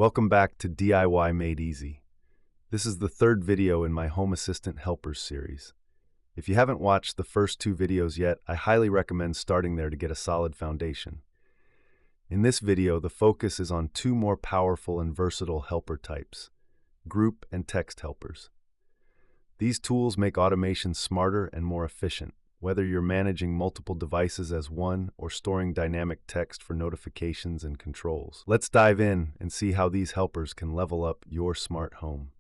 Welcome back to DIY Made Easy. This is the third video in my Home Assistant Helpers series. If you haven't watched the first two videos yet, I highly recommend starting there to get a solid foundation. In this video, the focus is on two more powerful and versatile helper types, group and text helpers. These tools make automation smarter and more efficient, whether you're managing multiple devices as one or storing dynamic text for notifications and controls. Let's dive in and see how these helpers can level up your smart home.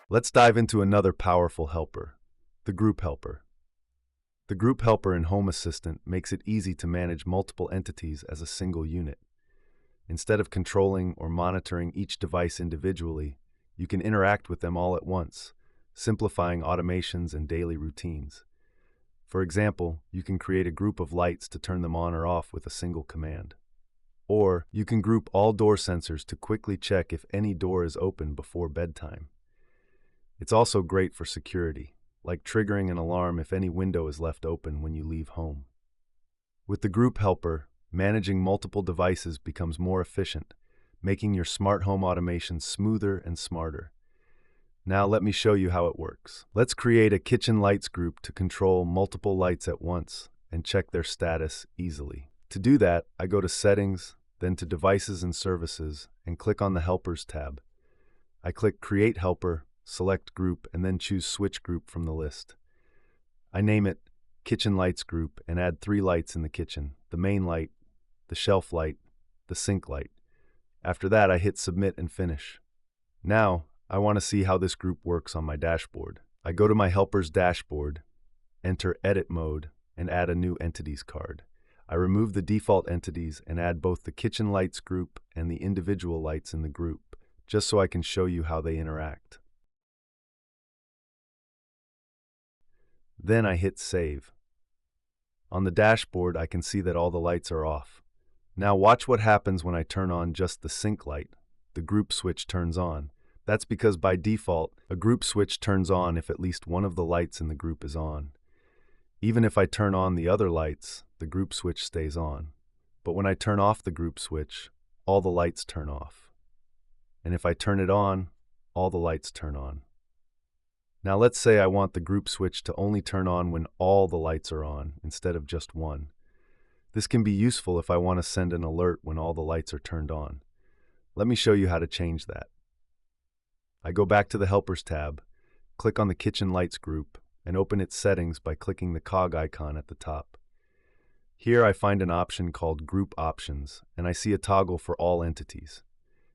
Let's dive into another powerful helper, the group helper. The group helper in Home Assistant makes it easy to manage multiple entities as a single unit. Instead of controlling or monitoring each device individually, you can interact with them all at once, simplifying automations and daily routines. For example, you can create a group of lights to turn them on or off with a single command. Or you can group all door sensors to quickly check if any door is open before bedtime. It's also great for security, like triggering an alarm if any window is left open when you leave home. With the group helper, managing multiple devices becomes more efficient, making your smart home automation smoother and smarter. Now let me show you how it works. Let's create a kitchen lights group to control multiple lights at once and check their status easily. To do that, I go to Settings, then to Devices and Services, and click on the Helpers tab. I click Create Helper, select Group, and then choose Switch Group from the list. I name it Kitchen Lights Group and add 3 lights in the kitchen: the main light, the shelf light, the sink light. After that, I hit Submit and Finish. Now, I want to see how this group works on my dashboard. I go to my Helpers dashboard, enter Edit Mode, and add a new Entities card. I remove the default entities and add both the Kitchen Lights group and the individual lights in the group, just so I can show you how they interact. Then I hit Save. On the dashboard, I can see that all the lights are off. Now watch what happens when I turn on just the sink light. The group switch turns on. That's because by default, a group switch turns on if at least one of the lights in the group is on. Even if I turn on the other lights, the group switch stays on. But when I turn off the group switch, all the lights turn off. And if I turn it on, all the lights turn on. Now let's say I want the group switch to only turn on when all the lights are on, instead of just one. This can be useful if I want to send an alert when all the lights are turned on. Let me show you how to change that. I go back to the Helpers tab, click on the Kitchen Lights group, and open its settings by clicking the cog icon at the top. Here I find an option called Group Options, and I see a toggle for all entities.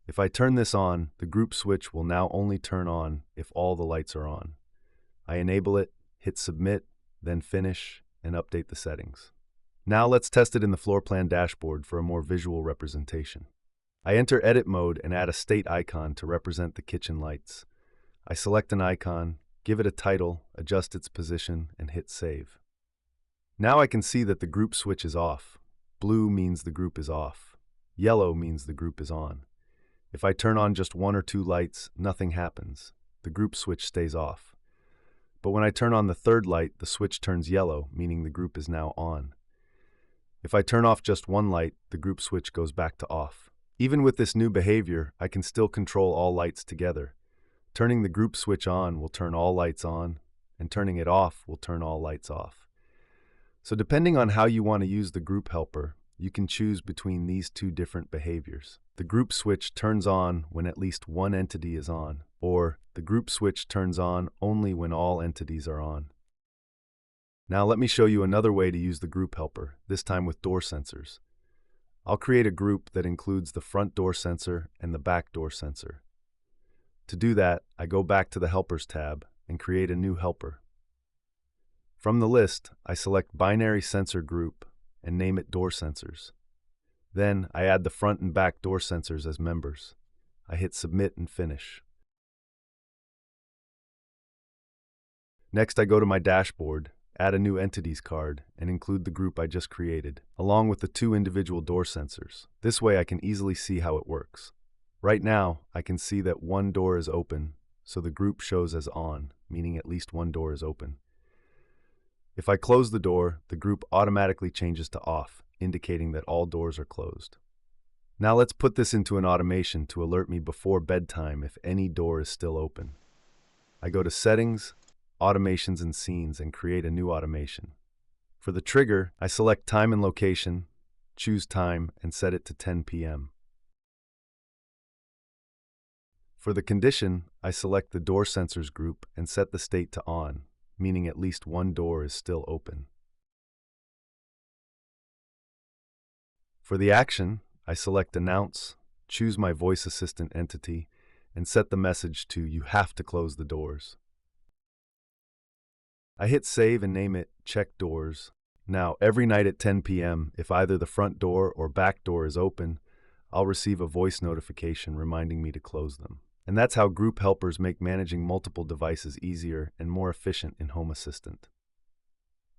If I turn this on, the group switch will now only turn on if all the lights are on. I enable it, hit Submit, then Finish, and update the settings. Now let's test it in the floor plan dashboard for a more visual representation. I enter Edit Mode and add a state icon to represent the kitchen lights. I select an icon, give it a title, adjust its position, and hit Save. Now I can see that the group switch is off. Blue means the group is off. Yellow means the group is on. If I turn on just 1 or 2 lights, nothing happens. The group switch stays off. But when I turn on the third light, the switch turns yellow, meaning the group is now on. If I turn off just 1 light, the group switch goes back to off. Even with this new behavior, I can still control all lights together. Turning the group switch on will turn all lights on, and turning it off will turn all lights off. So depending on how you want to use the group helper, you can choose between these two different behaviors. The group switch turns on when at least one entity is on, or the group switch turns on only when all entities are on. Now let me show you another way to use the group helper, this time with door sensors. I'll create a group that includes the front door sensor and the back door sensor. To do that, I go back to the Helpers tab and create a new helper. From the list, I select Binary Sensor Group and name it Door Sensors. Then I add the front and back door sensors as members. I hit Submit and Finish. Next, I go to my dashboard, add a new Entities card, and include the group I just created, along with the 2 individual door sensors. This way I can easily see how it works. Right now, I can see that one door is open, so the group shows as on, meaning at least one door is open. If I close the door, the group automatically changes to off, indicating that all doors are closed. Now let's put this into an automation to alert me before bedtime if any door is still open. I go to Settings, Automations and Scenes, and create a new automation. For the trigger, I select Time and Location, choose Time, and set it to 10 p.m. For the condition, I select the Door Sensors group and set the state to On, meaning at least one door is still open. For the action, I select Announce, choose my voice assistant entity, and set the message to You have to close the doors. I hit Save and name it Check Doors. Now, every night at 10 p.m., if either the front door or back door is open, I'll receive a voice notification reminding me to close them. And that's how group helpers make managing multiple devices easier and more efficient in Home Assistant.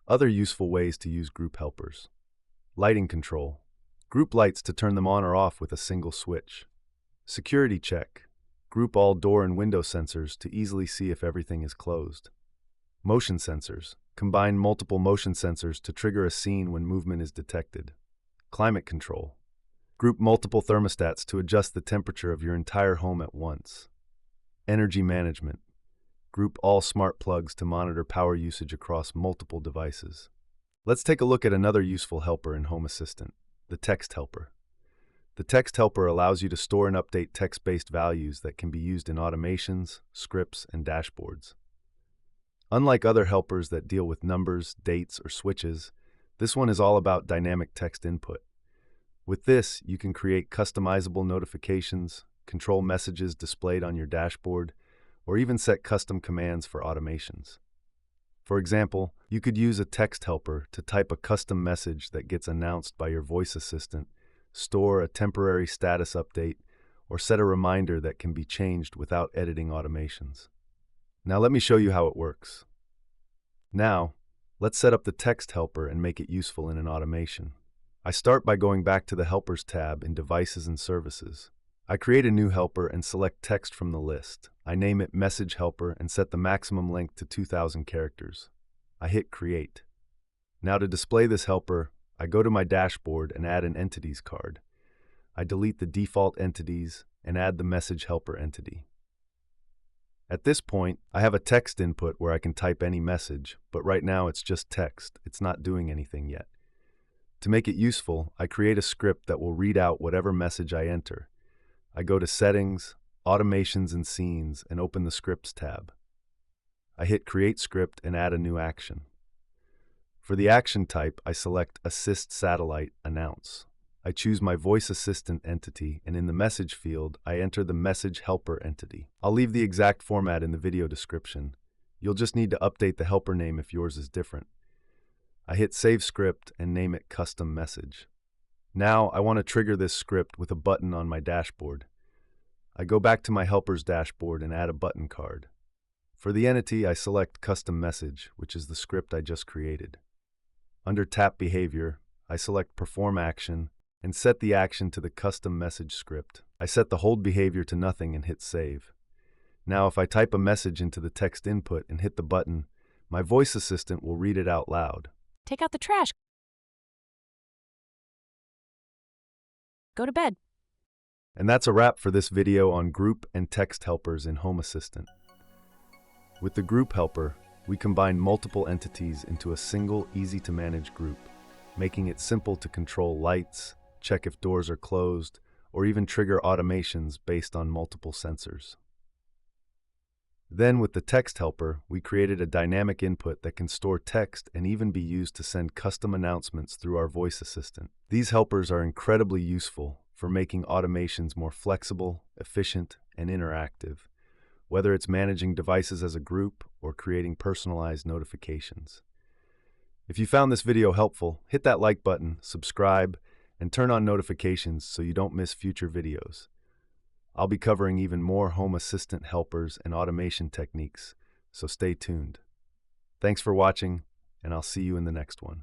Other useful ways to use group helpers. Lighting control. Group lights to turn them on or off with a single switch. Security check. Group all door and window sensors to easily see if everything is closed. Motion sensors. Combine multiple motion sensors to trigger a scene when movement is detected. Climate control. Group multiple thermostats to adjust the temperature of your entire home at once. Energy management. Group all smart plugs to monitor power usage across multiple devices. Let's take a look at another useful helper in Home Assistant, the text helper. The text helper allows you to store and update text-based values that can be used in automations, scripts, and dashboards. Unlike other helpers that deal with numbers, dates, or switches, this one is all about dynamic text input. With this, you can create customizable notifications, control messages displayed on your dashboard, or even set custom commands for automations. For example, you could use a text helper to type a custom message that gets announced by your voice assistant, store a temporary status update, or set a reminder that can be changed without editing automations. Now let me show you how it works. Now, let's set up the text helper and make it useful in an automation. I start by going back to the Helpers tab in Devices and Services. I create a new helper and select text from the list. I name it Message Helper and set the maximum length to 2,000 characters. I hit Create. Now to display this helper, I go to my dashboard and add an Entities card. I delete the default entities and add the Message Helper entity. At this point, I have a text input where I can type any message, but right now it's just text. It's not doing anything yet. To make it useful, I create a script that will read out whatever message I enter. I go to Settings, Automations and Scenes, and open the Scripts tab. I hit Create Script and add a new action. For the action type, I select Assist Satellite Announce. I choose my voice assistant entity, and in the message field, I enter the Message Helper entity. I'll leave the exact format in the video description. You'll just need to update the helper name if yours is different. I hit Save Script and name it Custom Message. Now I want to trigger this script with a button on my dashboard. I go back to my Helpers dashboard and add a button card. For the entity, I select Custom Message, which is the script I just created. Under Tap Behavior, I select Perform Action and set the action to the Custom Message script. I set the hold behavior to nothing and hit Save. Now if I type a message into the text input and hit the button, my voice assistant will read it out loud. Take out the trash. Go to bed. And that's a wrap for this video on group and text helpers in Home Assistant. With the group helper, we combine multiple entities into a single, easy-to-manage group, making it simple to control lights, check if doors are closed, or even trigger automations based on multiple sensors. Then with the text helper, we created a dynamic input that can store text and even be used to send custom announcements through our voice assistant. These helpers are incredibly useful for making automations more flexible, efficient, and interactive, whether it's managing devices as a group or creating personalized notifications. If you found this video helpful, hit that like button, subscribe, and turn on notifications so you don't miss future videos. I'll be covering even more Home Assistant helpers and automation techniques, so stay tuned. Thanks for watching, and I'll see you in the next one.